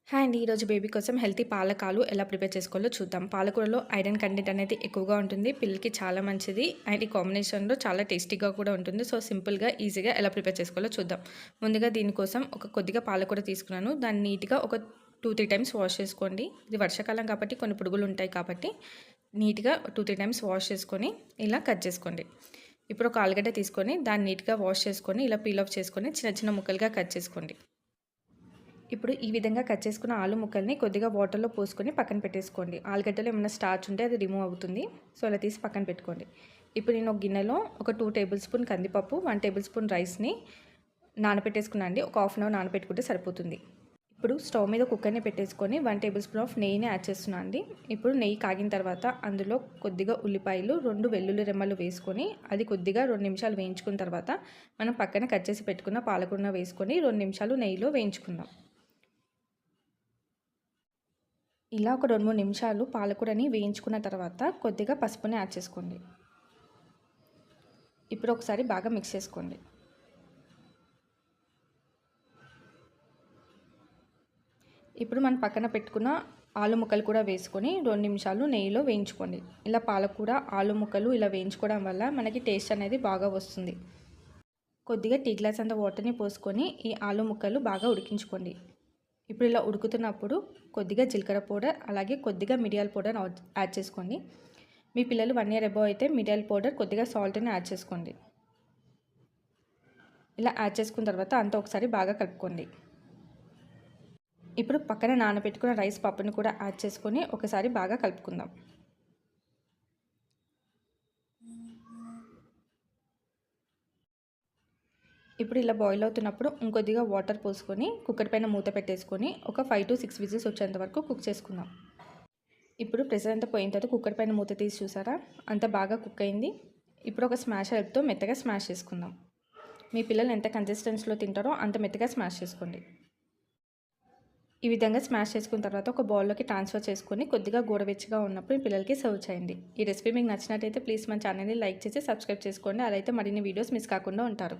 Hi అండి. ఈరోజు baby కోసం హెల్తీ పాలకాలు ఎలా ప్రిపేర్ చేసుకోవాలో చూద్దాం. పాలకూరలో ఐరన్ కంటెంట్ అనేది ఎక్కువగా ఉంటుంది. పిల్లలకి చాలా మంచిది. అండ్ ఈ కాంబినేషన్‌లో చాలా టేస్టీగా కూడా ఉంటుంది. సో, సింపుల్‌గా, ఈజీగా ఎలా ప్రిపేర్ చేసుకోవాలో చూద్దాం. ముందుగా దీనికోసం కొద్దిగా పాలకూర తీసుకున్నాను. దాన్ని నీట్‌గా ఒక 2, 3 టైమ్స్ వాష్ చేసుకోండి. ఇది వర్షాకాలం కాబట్టి కొన్ని పురుగులు ఉంటాయి కాబట్టి నీట్‌గా 2, 3 టైమ్స్ వాష్ చేసుకొని ఇలా కట్ చేసుకోండి. ఇప్పుడు ఒక ఆలుగడ్డ తీసుకొని దాన్ని నీట్‌గా వాష్ చేసుకొని ఇలా పీల్ ఆఫ్ చేసుకొని చిన్న చిన్న ముక్కలుగా కట్ చేసుకోండి. ఇప్పుడు ఈ విధంగా కట్ చేసుకున్న ఆలు ముక్కల్ని కొద్దిగా వాటర్‌లో పోసుకొని పక్కన పెట్టేసుకోండి. ఆలుగడ్డలో ఏమైనా స్టార్చ్ ఉంటే అది రిమూవ్ అవుతుంది. సో, అలా తీసి పక్కన పెట్టుకోండి. ఇప్పుడు నేను ఒక గిన్నెలో ఒక 2 టేబుల్ స్పూన్ కందిపప్పు, 1 టేబుల్ స్పూన్ రైస్‌ని నానబెట్టేసుకున్నా అండి. ఒక హాఫ్ అన్ అవర్ నానబెట్టుకుంటే సరిపోతుంది. ఇప్పుడు స్టవ్ మీద కుక్కర్‌ని పెట్టేసుకొని 1 టేబుల్ స్పూన్ ఆఫ్ నెయ్యిని యాడ్ చేస్తున్నా అండి. ఇప్పుడు నెయ్యి కాగిన తర్వాత అందులో కొద్దిగా ఉల్లిపాయలు, 2 వెల్లుల్లి రెమ్మలు వేసుకొని అది కొద్దిగా 2 నిమిషాలు వేయించుకున్న తర్వాత మనం పక్కన కట్ చేసి పెట్టుకున్న పాలకూరను వేసుకొని 2 నిమిషాలు నెయ్యిలో వేయించుకుందాం. ఇలా ఒక 2, 3 నిమిషాలు పాలకూరని వేయించుకున్న తర్వాత కొద్దిగా పసుపుని యాడ్ చేసుకోండి. ఇప్పుడు ఒకసారి బాగా మిక్స్ చేసుకోండి. ఇప్పుడు మనం పక్కన పెట్టుకున్న ఆలు ముక్కలు కూడా వేసుకొని 2 నిమిషాలు నెయ్యిలో వేయించుకోండి. ఇలా పాలకూర, ఆలు ముక్కలు ఇలా వేయించుకోవడం వల్ల మనకి టేస్ట్ అనేది బాగా వస్తుంది. కొద్దిగా టీ గ్లాస్ అంత వాటర్‌ని పోసుకొని ఈ ఆలు ముక్కలు బాగా ఉడికించుకోండి. ఇప్పుడు ఇలా ఉడుకుతున్నప్పుడు కొద్దిగా జీలకర్ర పౌడర్, అలాగే కొద్దిగా మిరియాల పౌడర్ యాడ్ చేసుకోండి. మీ పిల్లలు 1 ఇయర్ అబోవ్ అయితే మిరియాల పౌడర్, కొద్దిగా సాల్ట్‌ని యాడ్ చేసుకోండి. ఇలా యాడ్ చేసుకున్న తర్వాత అంతా ఒకసారి బాగా కలుపుకోండి. ఇప్పుడు పక్కన నానబెట్టుకున్న రైస్ పప్పుని కూడా యాడ్ చేసుకొని ఒకసారి బాగా కలుపుకుందాం. ఇప్పుడు ఇలా బాయిల్ అవుతున్నప్పుడు ఇంకొద్దిగా వాటర్ పోసుకొని కుక్కర్ పైన మూత పెట్టేసుకొని ఒక 5 to 6 విజిల్స్ వచ్చేంత వరకు కుక్ చేసుకుందాం. ఇప్పుడు ప్రెషర్ అంతా పోయిన తర్వాత కుక్కర్ పైన మూత తీసి చూసారా, అంత బాగా కుక్ అయింది. ఇప్పుడు ఒక స్మాష్ హెల్ప్తో మెత్తగా స్మాష్ చేసుకుందాం. మీ పిల్లలు ఎంత కన్సిస్టెన్సీలో తింటారో అంత మెత్తగా స్మాష్ చేసుకోండి. ఈ విధంగా స్మాష్ చేసుకున్న తర్వాత ఒక బౌల్లోకి ట్రాన్స్ఫర్ చేసుకొని కొద్దిగా గోరువెచ్చగా ఉన్నప్పుడు పిల్లలకి సర్వ్ చేయండి. ఈ రెసిపీ మీకు నచ్చినట్టయితే ప్లీజ్ మన ఛానల్ని లైక్ చేసి సబ్స్క్రైబ్ చేసుకోండి. అలా అయితే మరిన్ని వీడియోస్ మిస్ కాకుండా ఉంటారు.